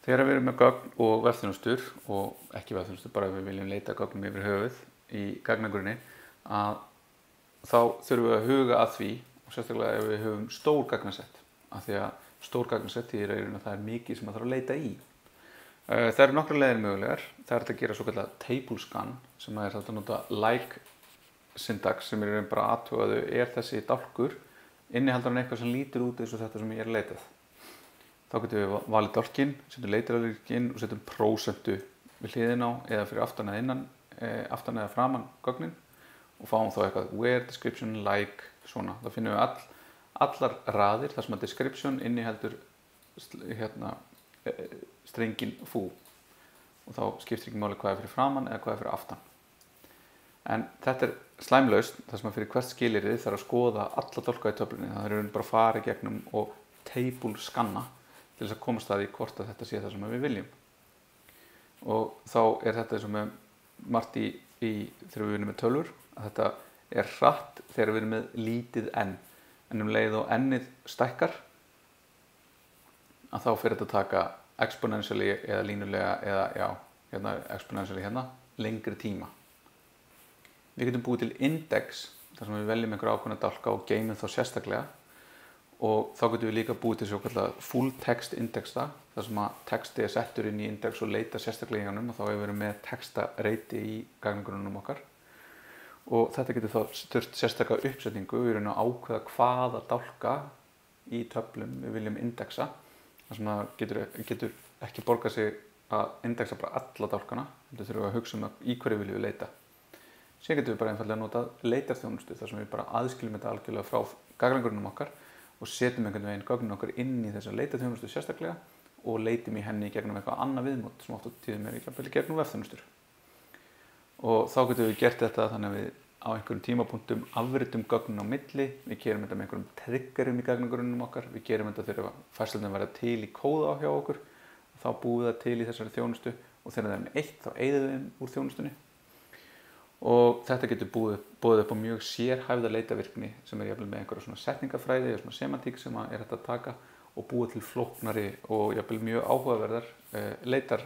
Þegar við erum með gögn og vefþjónustur og ekki vefþjónustur, bara ef við viljum leita gögnum yfir höfuð í gagnagrunni, að þá þurfum við að huga að því, og sérstaklega ef við höfum stór gagnasett, af því að stór gagnasett þýðir í rauninni að það er mikið sem það þarf að leita í. Það eru nokkrar leiðir mögulegar. Það er hægt að gera svokallað table scan, sem er hægt að nota like syntax, sem er í rauninni bara athugaðu, er þessi dálkur innihaldur hann eitthvað sem lítur út eins og þetta sem ég er leitað. Þá getum við valið dálkinn, setjum leitaralyrkinn og setjum prósentu við hliðina á eða fyrir aftan eða innan, aftan eða framan gögnin og fáum þá eitthvað where, description, like, svona. Þá finnum við allar raðir þar sem að description inniheldur strengin foo og þá skiptir ekki máli hvað er fyrir framan eða hvað er fyrir aftan. En þetta er slæmlaust þar sem að fyrir hvert skilyrði þarf að skoða alla dálka í töflunni. Það er bara að fara í gegnum og table scanna til þess að komast að því hvort að þetta sé það sem við viljum. Og þá er þetta eins og með margt þegar við erum með tölvur, að þetta er hratt þegar við erum með lítið n. En leið og n-ið stækkar, að þá fyrir þetta að taka exponentially eða línulega eða exponentially lengri tíma. Við getum búið til index, þar sem við veljum einhverja ákveðna dálka og geymum þá sérstaklega. Og þá getum við líka búið til svokallað full text indexa, þar sem að texti er settur inn í index og leita sérstaklega í honum og þá hefur við með textareiti í gagnagrunnum okkar. Og þetta getur þá þurft sérstaklega uppsetningu, við erum að ákveða hvaða dálka í töflum við viljum indexa. Þar sem að getur ekki borgað sig að indexa bara alla dálkana, þetta þurfum við að hugsa í hverju viljum við leita. Síðan getum við bara einfaldlega notað leitarþjónustu, þar sem við bara aðskiljum þetta algjörlega frá gagnagrunnum okkar og setjum einhvern veginn gögnin okkar inn í þessa leitarþjónustu sérstaklega og leitum í henni í gegnum eitthvað annað viðmót sem oft á tíðum er í gegnum vefþjónustur. Og þá getum við gert þetta þannig að við á einhverjum tímapunktum afritum gögnin á milli, við gerum þetta með einhverjum triggerum í gagnagrunnum okkar, við gerum þetta þegar færslurnar verða til í kóða hjá okkur, þá búum við það til í þessari þjónustu og þegar það er með eitt þá eyðum við þeim úr þjónustunni. Og þetta getur boðið upp á mjög sérhæfða leitavirkni sem er jafnvel með einhverja svona setningafræði og svona semantík sem er hægt að taka og búið til flóknari og jafnvel mjög áhugaverðar leitar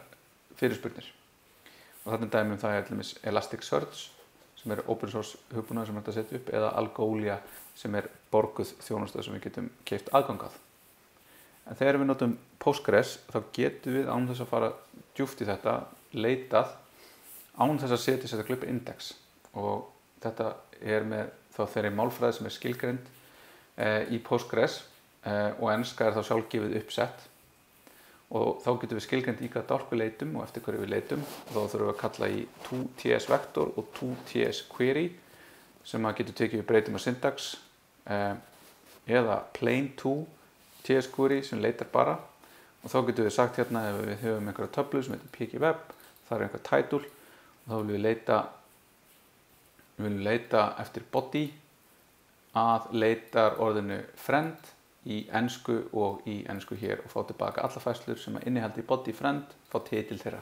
fyrirspurnir. Og þarna dæmi það er til dæmis Elasticsearch sem er open source hugbúnaður sem er hægt að setja upp eða Algolia sem er borguð þjónusta sem við getum keypt aðgang að. En þegar við notum Postgres þá getum við án þess að fara djúpt í þetta leitað án þess að setja sérstaklega upp index og þetta er með þá þeirri málfræði sem er skilgreind í Postgres og enska er þá sjálfgefið uppsett og þá getum við skilgreind í hvaða dálk við leitum og eftir hverju við leitum og þá þurfum við að kalla í toTS vector og toTS query sem að getur tekið við breytum á syntax eða plain toTS query sem leitar bara og þá getum við sagt hérna ef við höfum einhverja töflu sem heitir pgweb, það er einhver title og þá viljum við leita eftir body að leitar orðinu friend í ensku og í ensku hér og fá tilbaka alla færslur sem innihaldi body friend, fá titil þeirra.